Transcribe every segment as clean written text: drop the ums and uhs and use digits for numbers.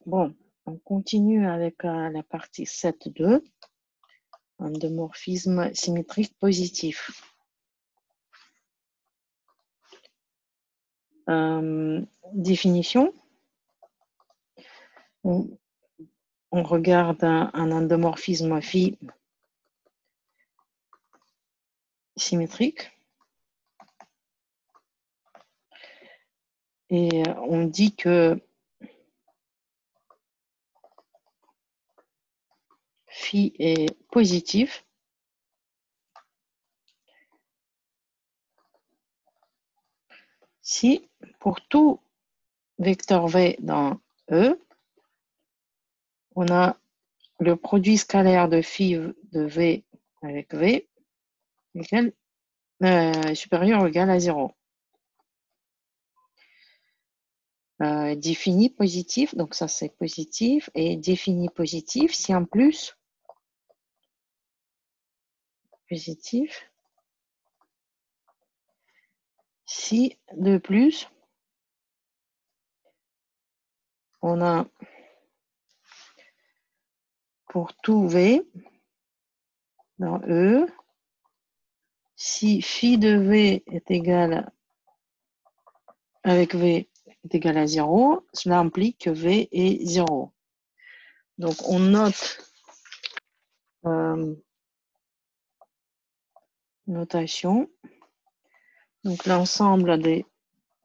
Bon, on continue avec la partie 7.2, endomorphisme symétrique positif. Définition. On regarde un endomorphisme phi symétrique. Et on dit que phi est positif si pour tout vecteur V dans E, on a le produit scalaire de phi de V avec V supérieur ou égal à 0. Défini positif, donc ça c'est positif, et défini positif si en plus positif si de plus on a pour tout V dans E, si phi de V est égal avec V est égal à 0, cela implique que V est 0. Donc on note notation. Donc l'ensemble des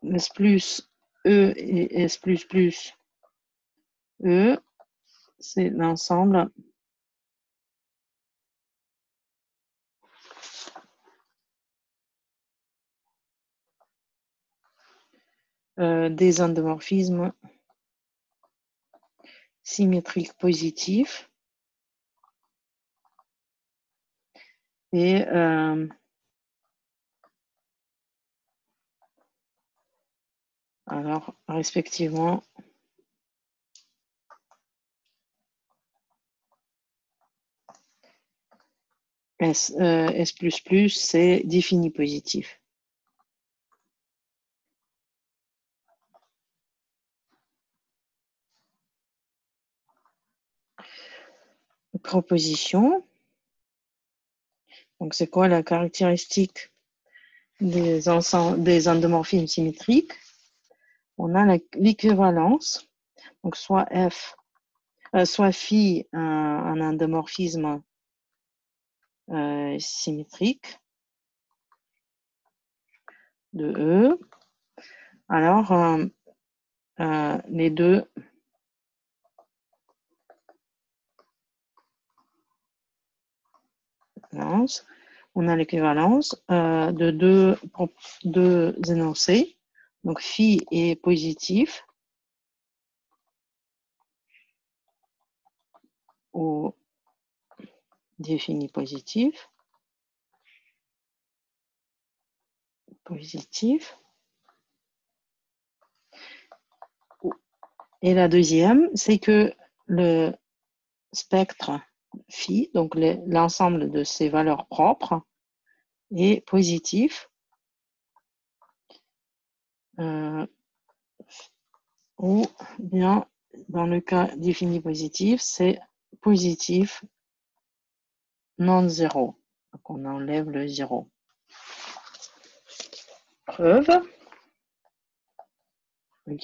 S plus E et S plus E, c'est l'ensemble des endomorphismes symétriques positifs. Et alors, respectivement, S c'est défini positif. Proposition. Donc, c'est quoi la caractéristique des endomorphismes symétriques? On a l'équivalence, donc soit phi, un endomorphisme symétrique de E. Alors, les deux on a l'équivalence de deux énoncés. Donc, phi est positif ou défini positif. Et la deuxième, c'est que le spectre phi, donc l'ensemble de ses valeurs propres, est positif ou bien dans le cas défini positif, c'est positif non zéro. Donc on enlève le 0. Preuve. Oui.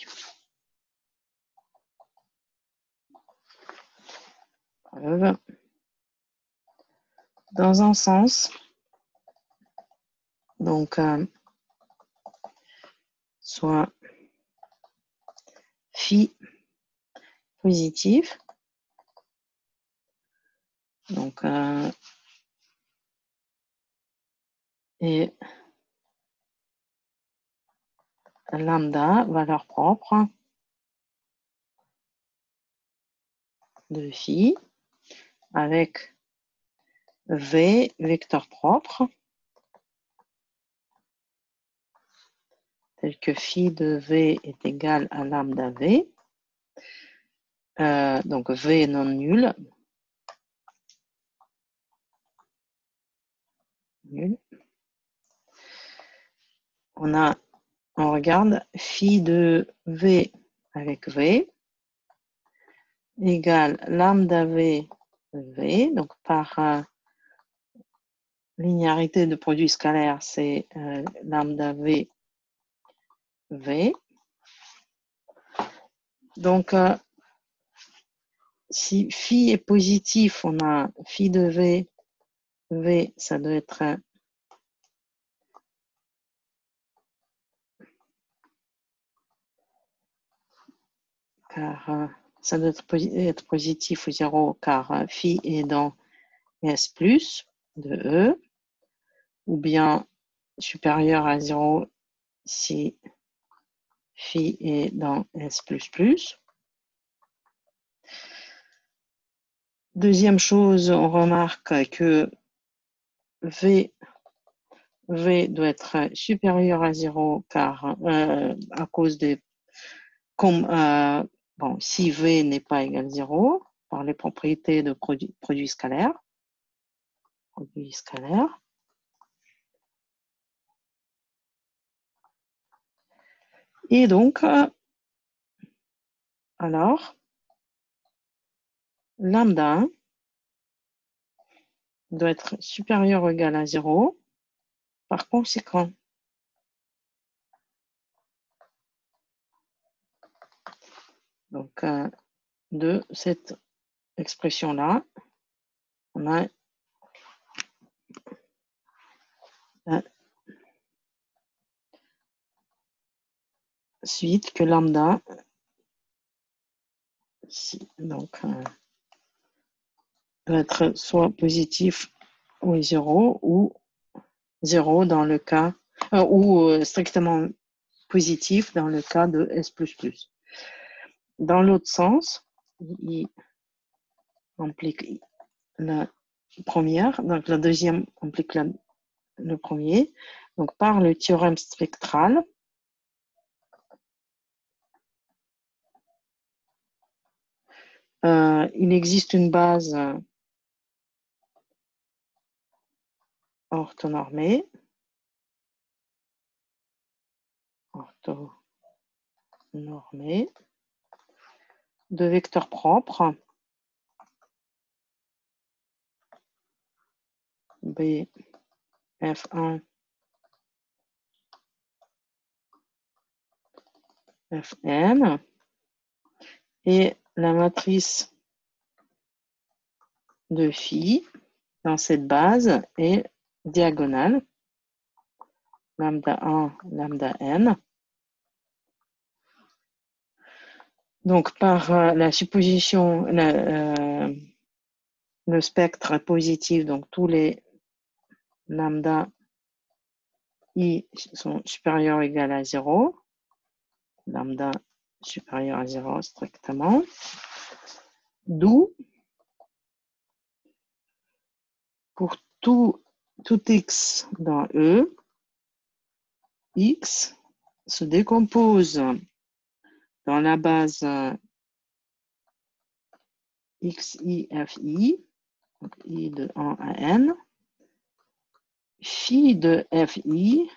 Preuve. Dans un sens, donc soit phi positif, donc et lambda, valeur propre de phi, avec V, vecteur propre, tel que phi de V est égal à lambda V, donc V non nul, on regarde phi de V avec V, égale lambda V, V, donc par linéarité de produit scalaire, c'est lambda V, V. Donc, si phi est positif, on a phi de V, V, ça doit être car ça doit être positif ou 0 car phi est dans S plus de E, ou bien supérieur à 0 si phi est dans S plus plus. Deuxième chose, on remarque que V doit être supérieur à 0 car à cause des comme bon, si V n'est pas égal à 0 par les propriétés de produit scalaire. Produit scalaire. Et donc, alors, lambda 1 doit être supérieur ou égal à 0 par conséquent. Donc, de cette expression-là, on a suite que lambda, donc, doit être soit positif ou 0 ou 0 dans le cas, ou strictement positif dans le cas de S++. Dans l'autre sens, il implique la première, donc la deuxième implique le premier. Donc par le théorème spectral, il existe une base orthonormée, de vecteurs propres B F1 Fn et la matrice de phi dans cette base est diagonale lambda 1 lambda n. Donc par la supposition, le spectre est positif, donc tous les lambda i sont supérieurs ou égaux à 0. Lambda supérieur à 0 strictement. D'où, pour tout x dans E, x se décompose dans la base xi, fi, donc i de 1 à n, phi de fi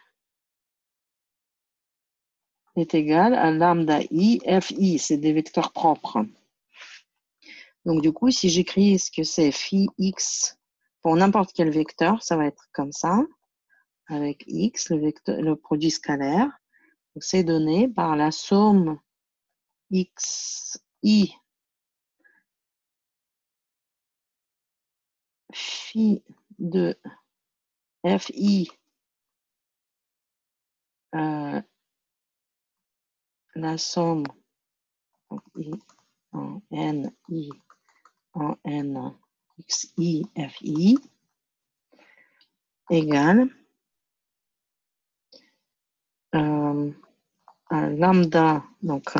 est égal à lambda i, fi, c'est des vecteurs propres. Donc du coup, si j'écris ce que c'est phi x pour n'importe quel vecteur, ça va être comme ça, avec x, le produit scalaire. C'est donné par la somme xi phi de fi la somme i en n i en n xi fi égale à lambda, donc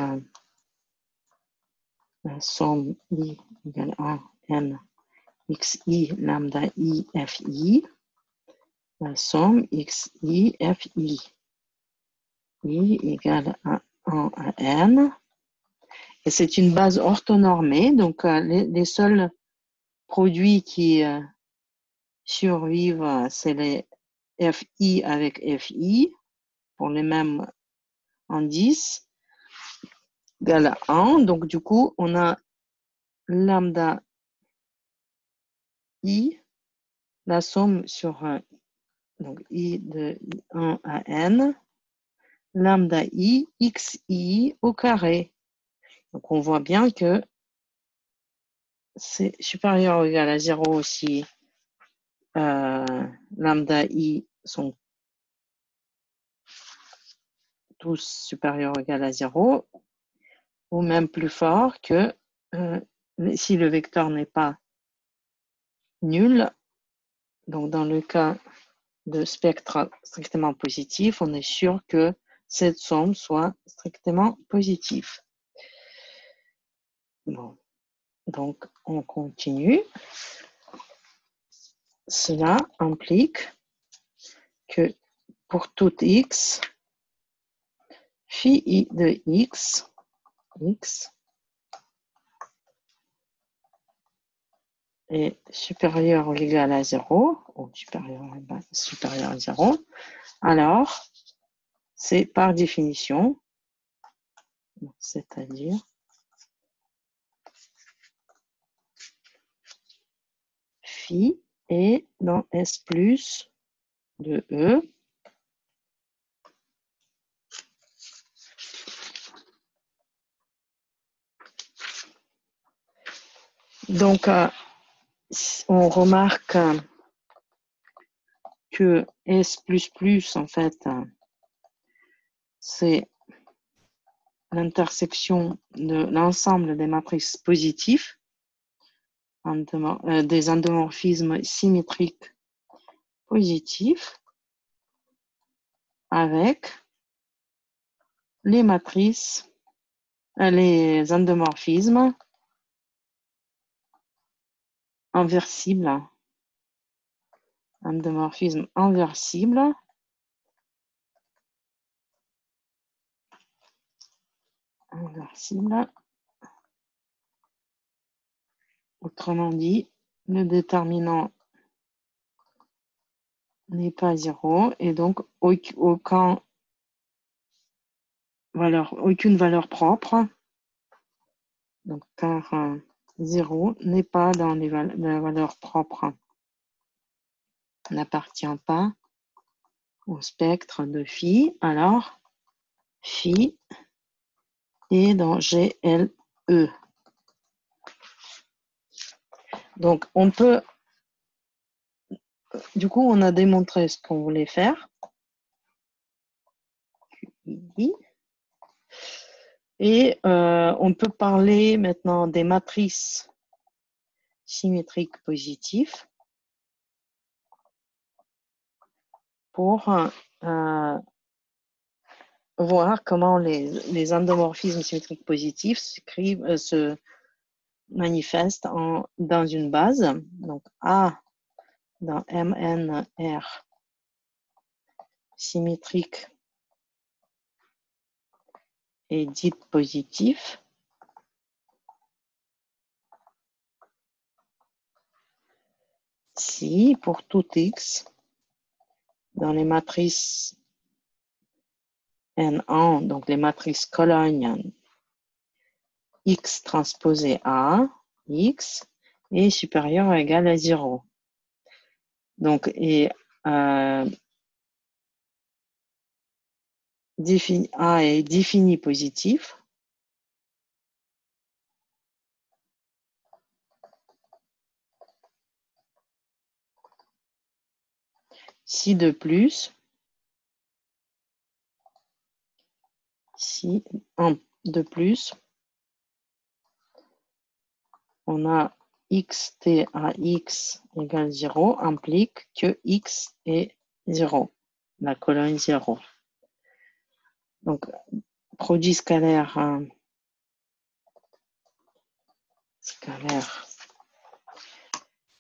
la somme i égale à n xi lambda i fi, la somme xi fi, i égale à 1 à n. Et c'est une base orthonormée, donc les seuls produits qui survivent, c'est les fi avec fi, pour les mêmes indices, égale à 1. Donc du coup, on a lambda I, la somme sur donc I de 1 à n, lambda I, xi au carré. Donc, on voit bien que c'est supérieur ou égal à 0 aussi. Lambda I sont tous supérieurs ou égal à 0, ou même plus fort que si le vecteur n'est pas nul. Donc, dans le cas de spectre strictement positif, on est sûr que cette somme soit strictement positive. Bon. Donc, on continue. Cela implique que pour tout x, phi I de x est supérieur ou égal à 0, ou supérieur à 0, alors c'est par définition, c'est-à-dire phi est dans S plus de E. Donc, on remarque que S++, en fait, c'est l'intersection de l'ensemble des matrices positives, des endomorphismes symétriques positifs, avec les matrices, les endomorphismes inversibles, endomorphisme inversible, autrement dit, le déterminant n'est pas 0 et donc aucune valeur propre, donc car 0 n'est pas dans la valeur propre, n'appartient pas au spectre de phi, alors phi est dans GLE. Donc on peut, du coup on a démontré ce qu'on voulait faire. Et on peut parler maintenant des matrices symétriques positives pour voir comment les endomorphismes symétriques positifs se manifestent dans une base. Donc A dans MNR symétrique est dite positif si pour tout X dans les matrices N1, donc les matrices Cologne, X transposé A, X est supérieur ou égal à 0. Donc, A est défini positif si de plus, on a xt à x égale 0 implique que x est 0, la colonne 0. Donc, produit scalaire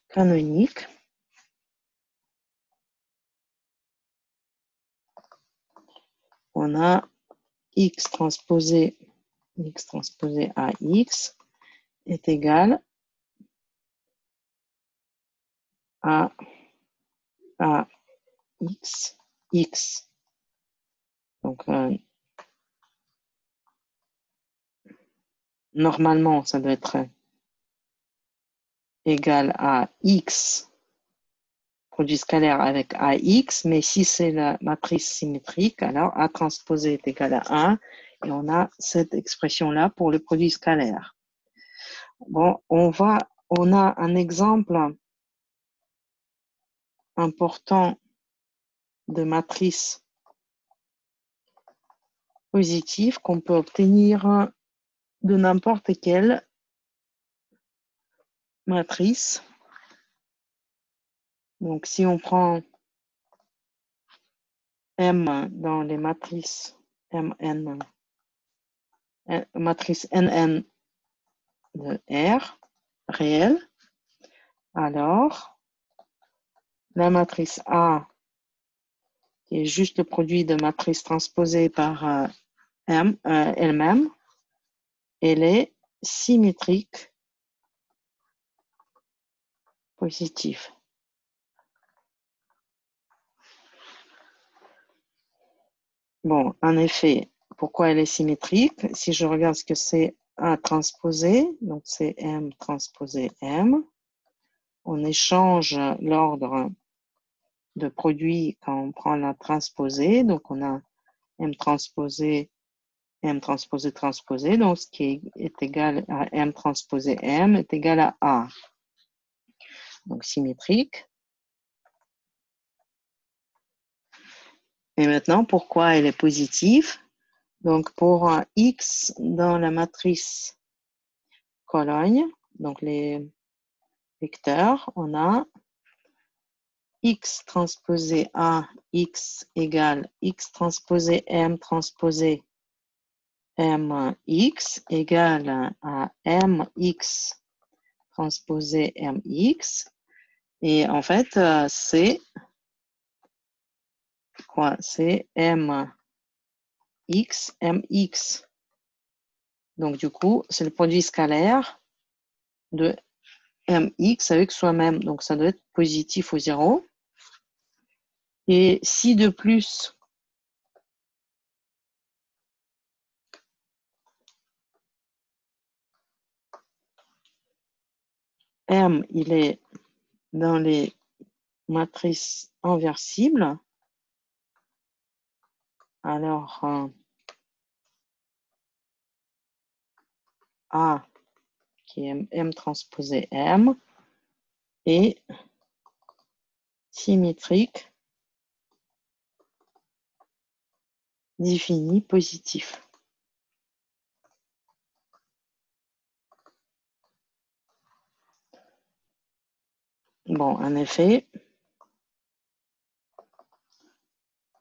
canonique. On a x transposé à x est égal à x. Donc, normalement, ça doit être égale à X, produit scalaire avec AX, mais si c'est la matrice symétrique, alors A transposé est égal à 1, et on a cette expression-là pour le produit scalaire. Bon, on a un exemple important de matrice positive qu'on peut obtenir de n'importe quelle matrice. Donc, si on prend M dans les matrices Mn, matrice Nn de R réelle, alors la matrice A, qui est juste le produit de matrice transposée par M elle-même, elle est symétrique positive. Bon, en effet, pourquoi elle est symétrique? Si je regarde ce que c'est A transposé, donc c'est M transposé M, on échange l'ordre de produit quand on prend la transposée, donc on a M transposé, transposé, donc ce qui est égal à M transposé M est égal à A. Donc symétrique. Et maintenant, pourquoi elle est positive? Donc pour un X dans la matrice Cologne, donc les vecteurs, on a X transposé A, X égale X transposé M transposé Mx égale à Mx transposé Mx. Et en fait, c'est quoi? C'est Mx, Mx. Donc, du coup, c'est le produit scalaire de Mx avec soi-même. Donc, ça doit être positif ou 0. Et si de plus, M, il est dans les matrices inversibles, alors A, qui est M transposé M, est symétrique défini positif. Bon, en effet,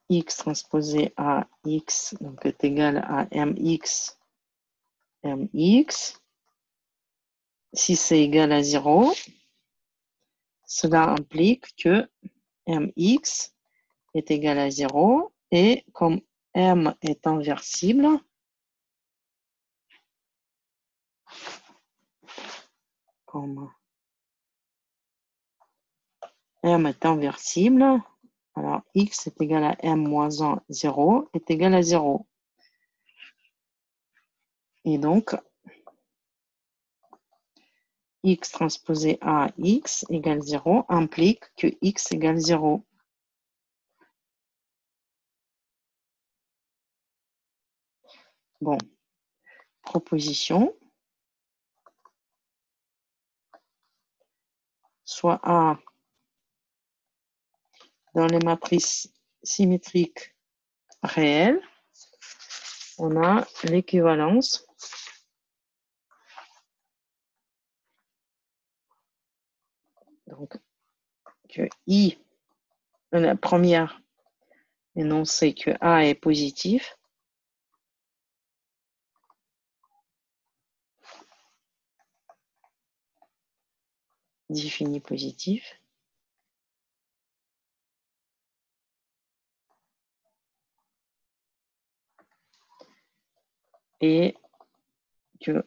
X transposé à X donc est égal à Mx, Mx. Si c'est égal à 0, cela implique que Mx est égal à 0 et comme M est inversible, alors X est égal à M moins 1, 0 est égal à 0. Et donc, X transposé à X égale 0 implique que X égale 0. Bon, proposition. Soit A dans les matrices symétriques réelles, on a l'équivalence donc que I, la première énoncé que A est positif, défini positif, et que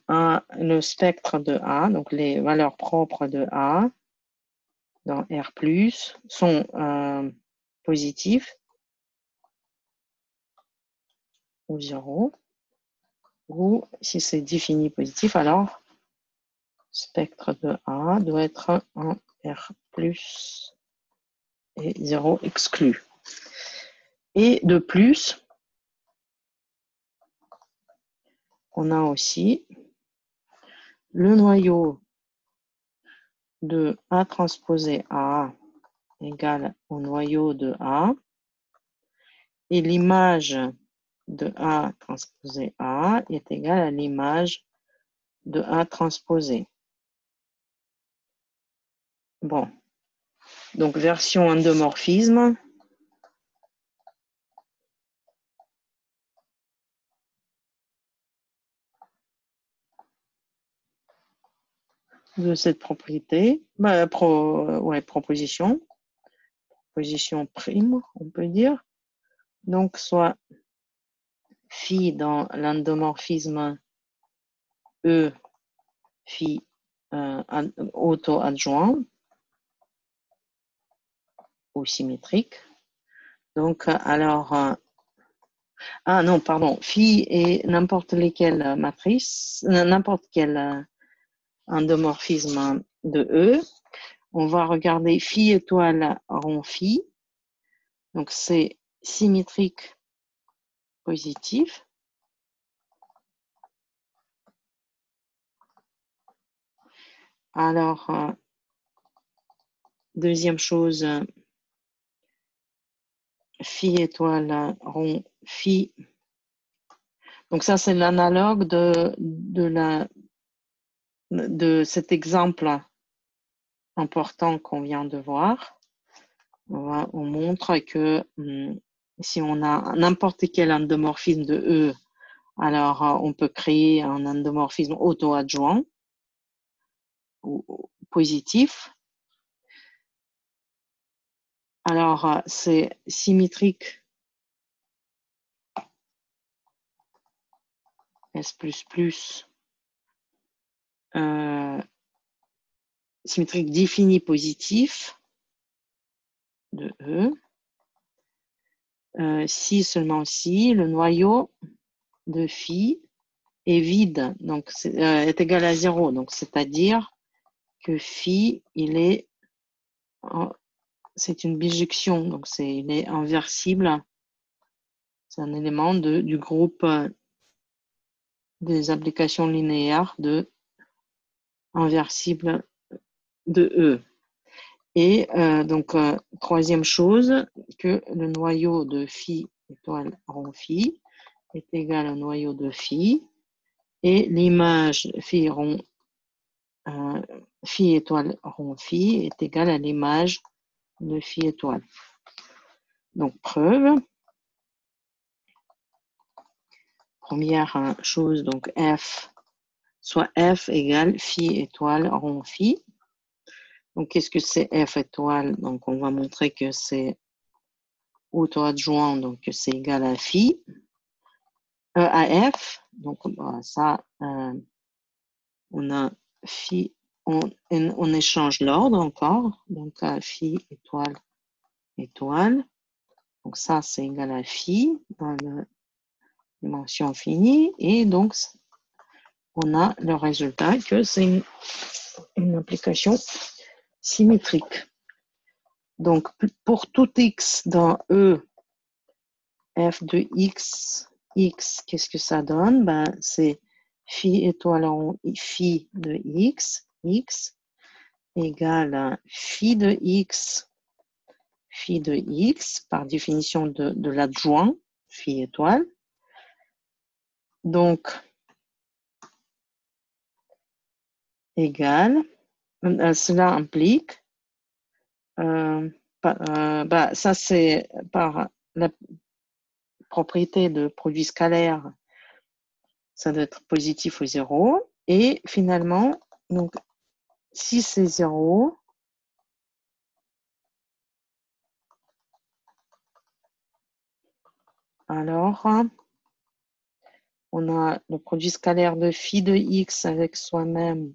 le spectre de A, donc les valeurs propres de A dans R+, sont positifs ou 0, ou si c'est défini positif, alors spectre de A doit être en R plus et 0 exclu. Et de plus, on a aussi le noyau de A transposé A égale au noyau de A et l'image de A transposé A est égale à l'image de A transposé. Bon, donc version endomorphisme. De cette propriété, proposition prime, on peut dire. Donc, soit phi dans l'endomorphisme E, phi auto-adjoint ou symétrique. Donc, alors, non, pardon, phi est n'importe lesquelles matrices, n'importe quel endomorphisme de E. On va regarder phi étoile rond phi. Donc, c'est symétrique positif. Alors, deuxième chose, phi étoile rond phi. Donc ça, c'est l'analogue de cet exemple important qu'on vient de voir. On montre que si on a n'importe quel endomorphisme de E, alors on peut créer un endomorphisme auto-adjoint ou positif. Alors, c'est symétrique S++, symétrique défini positif de E. Si seulement si le noyau de phi est vide, donc est égal à 0, donc c'est-à-dire que phi, c'est une bijection, donc il est inversible, c'est un élément du groupe des applications linéaires de inversible de E. Et donc, troisième chose, que le noyau de phi étoile rond phi est égal au noyau de phi et l'image phi étoile rond phi est égale à l'image de phi étoile. Donc, preuve. Première chose, donc f, soit f égale phi étoile rond phi. Donc, qu'est-ce que c'est f étoile? Donc, on va montrer que c'est auto-adjoint, donc c'est égal à phi, à f. Donc, ça, on a phi, on échange l'ordre encore. Donc, phi étoile, étoile. Donc, ça, c'est égal à phi dans la dimension finie. Et donc, on a le résultat que c'est une application symétrique. Donc, pour tout x dans E, f de x, qu'est-ce que ça donne? Ben, c'est phi étoile en phi de x égale à phi de x, par définition de l'adjoint, phi étoile. Donc, égale, cela implique, ça c'est par la propriété de produit scalaire, ça doit être positif ou 0. Et finalement, donc, si c'est 0, alors on a le produit scalaire de phi de x avec soi-même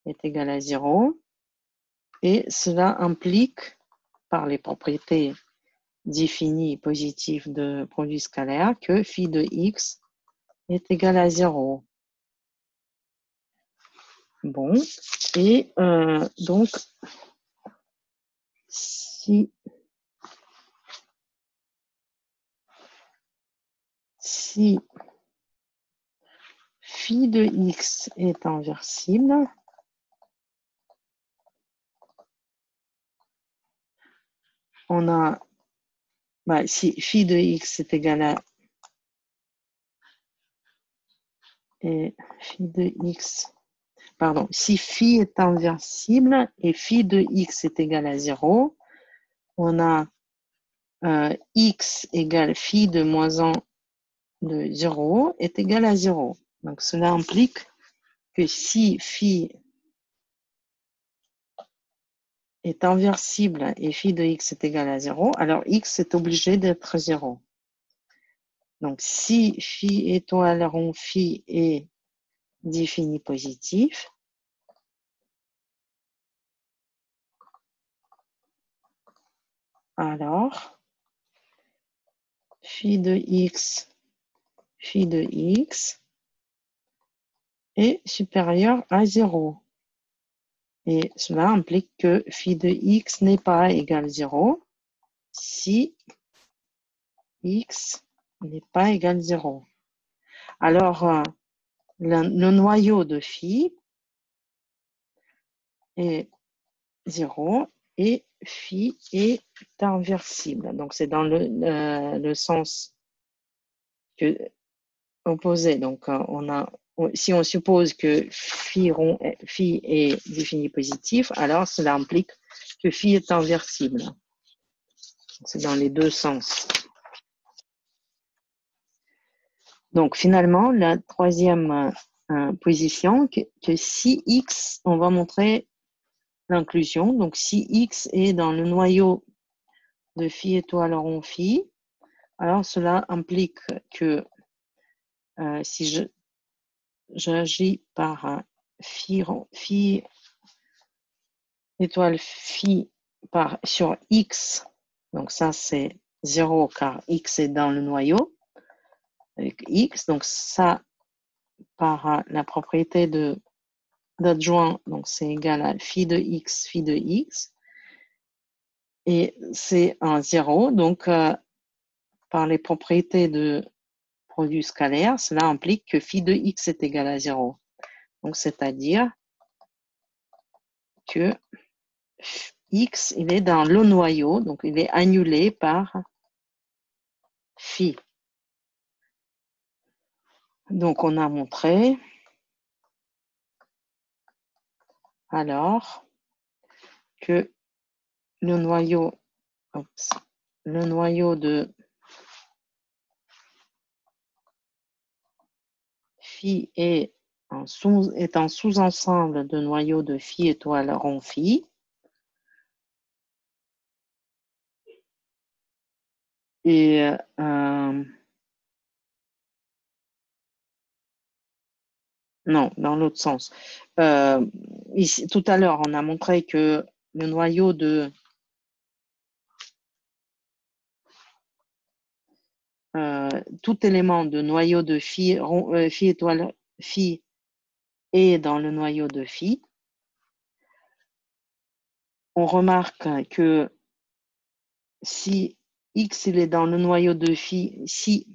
est égal à 0. Et cela implique, par les propriétés définies positives de produit scalaire, que phi de x est égal à 0. Bon, et donc, si phi de x est inversible, on a, si phi de x est égal à, et phi de x, pardon, si phi est inversible et phi de x est égal à 0, on a x égale phi de moins 1 de 0 est égal à 0. Donc, cela implique que si phi est inversible et phi de x est égal à 0, alors x est obligé d'être 0. Donc, si phi étoile rond phi est défini positif, alors phi de x est supérieur à 0. Et cela implique que phi de x n'est pas égal à 0 si x n'est pas égal à 0. Alors, le noyau de phi est 0 et phi est inversible. Donc, c'est dans le sens opposé. Donc, si on suppose que phi est défini positif, alors cela implique que phi est inversible. C'est dans les deux sens. Donc, finalement, la troisième position, que si x, on va montrer l'inclusion. Donc, si x est dans le noyau de phi étoile rond phi, alors cela implique que si j'agis par phi étoile phi sur x, donc ça c'est 0 car x est dans le noyau, avec x, donc ça par la propriété d'adjoint, donc c'est égal à phi de x, et c'est un 0, donc par les propriétés de produit scalaire, cela implique que phi de x est égal à 0. Donc, c'est-à-dire que x, il est dans le noyau, donc il est annulé par phi. Donc, on a montré, alors, que le noyau de phi est un sous-ensemble de noyaux de phi étoile rond phi. Et non, dans l'autre sens. Ici, tout à l'heure, on a montré que le noyau de tout élément de noyau de phi étoile phi est dans le noyau de phi. On remarque que si x il est dans le noyau de phi,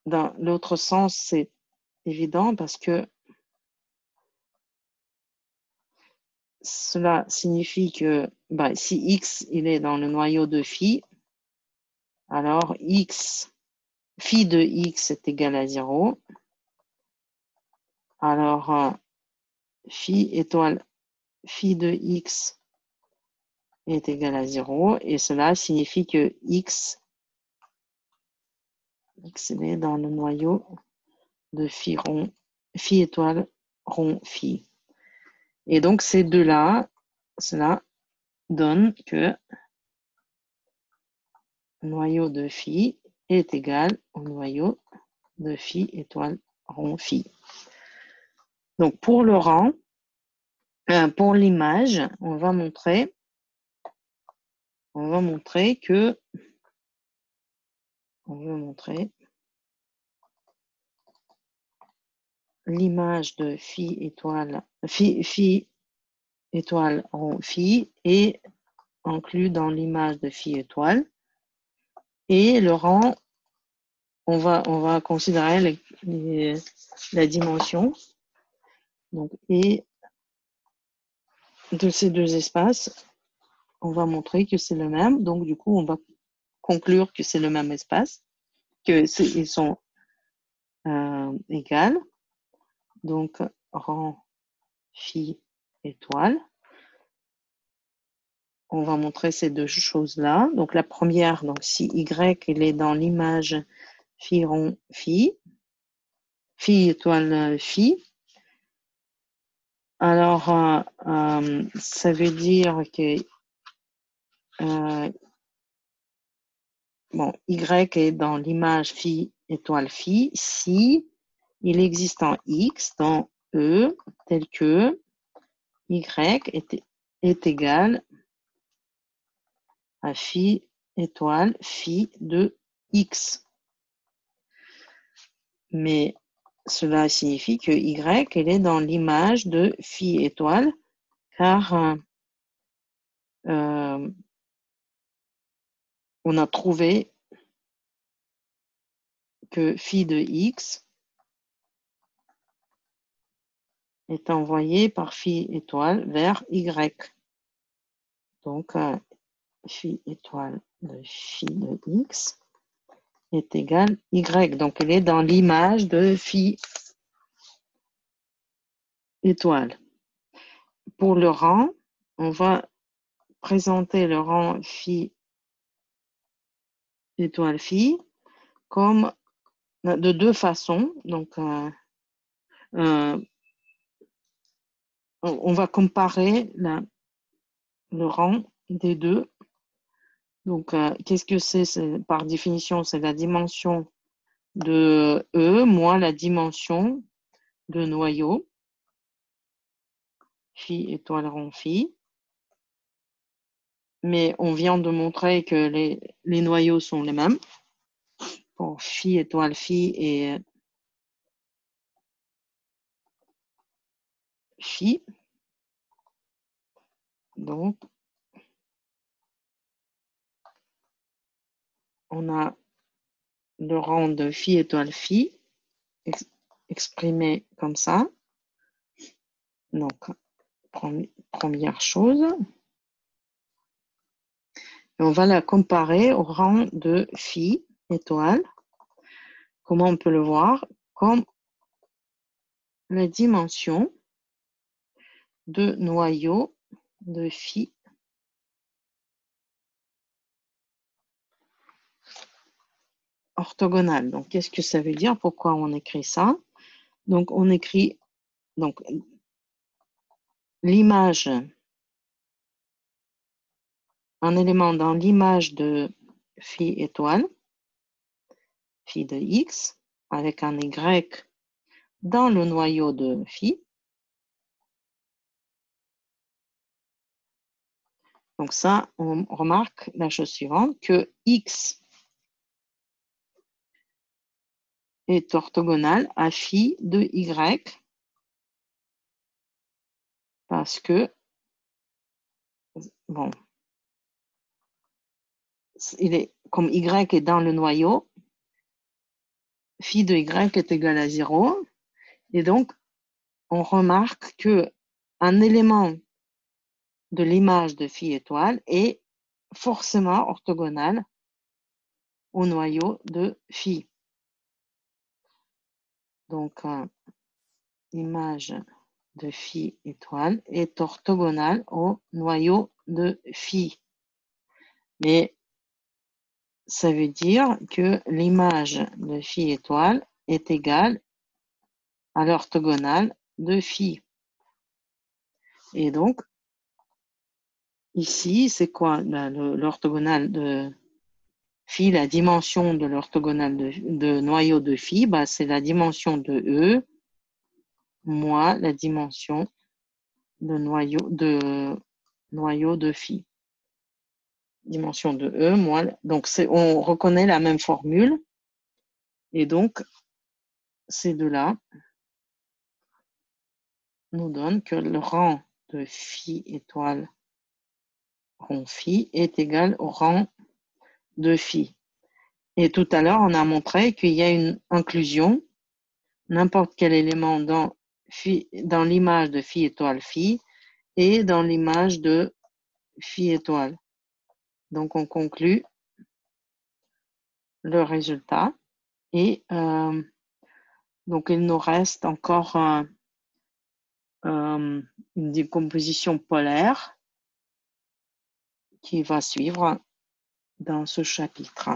dans l'autre sens, c'est évident parce que cela signifie que si x il est dans le noyau de phi, alors phi de x est égal à 0. Alors, phi de x est égal à 0 et cela signifie que x est dans le noyau de phi étoile rond phi. Et donc ces deux-là, cela donne que le noyau de phi est égal au noyau de phi étoile rond phi. Donc pour le rang, pour l'image, on va montrer que l'image de phi étoile, phi étoile rond phi est inclus dans l'image de phi étoile. Et le rang, on va considérer la dimension. Donc, et de ces deux espaces, on va montrer que c'est le même. Donc, du coup, on va conclure que c'est le même espace, qu'ils sont égales. Donc, rang phi étoile. On va montrer ces deux choses-là. Donc, la première, donc si y il est dans l'image phi rond phi étoile phi, alors ça veut dire que bon, y est dans l'image phi étoile phi si il existe un x dans E tel que y est égal à phi étoile phi de x. Mais cela signifie que y elle est dans l'image de phi étoile car on a trouvé que phi de x est envoyé par phi étoile vers y. Donc, phi étoile de phi de x est égal y. Donc, elle est dans l'image de phi étoile. Pour le rang, on va présenter le rang phi étoile phi comme de deux façons. Donc, on va comparer le rang des deux. Donc, qu'est-ce que c'est? Par définition, c'est la dimension de E moins la dimension de noyau, phi étoile rond phi. Mais on vient de montrer que les noyaux sont les mêmes pour phi étoile phi et phi. Donc, on a le rang de phi étoile phi exprimé comme ça. Donc, première chose. Et on va la comparer au rang de phi étoile. Comment on peut le voir? Comme la dimension de noyau de phi orthogonal. Donc, qu'est-ce que ça veut dire? Pourquoi on écrit ça? Donc, on écrit donc l'image, un élément dans l'image de phi étoile, phi de x, avec un y dans le noyau de phi. Donc ça, on remarque la chose suivante, que x est orthogonal à phi de y, parce que, bon, comme y est dans le noyau, phi de y est égal à 0, et donc on remarque que un élément de l'image de phi étoile est forcément orthogonal au noyau de phi. Donc, l'image de phi étoile est orthogonale au noyau de phi. Mais ça veut dire que l'image de phi étoile est égale à l'orthogonale de phi. Et donc, ici, c'est quoi l'orthogonale de phi? La dimension de l'orthogonale de noyau de phi, bah, c'est la dimension de E moins la dimension de noyau de phi. Dimension de E moins. Donc, on reconnaît la même formule. Et donc, ces deux-là nous donne que le rang de phi étoile rond phi est égal au rang de phi. Et tout à l'heure, on a montré qu'il y a une inclusion, n'importe quel élément dans l'image de phi étoile phi et dans l'image de phi étoile. Donc, on conclut le résultat. Et donc, il nous reste encore une décomposition polaire qui va suivre dans ce chapitre.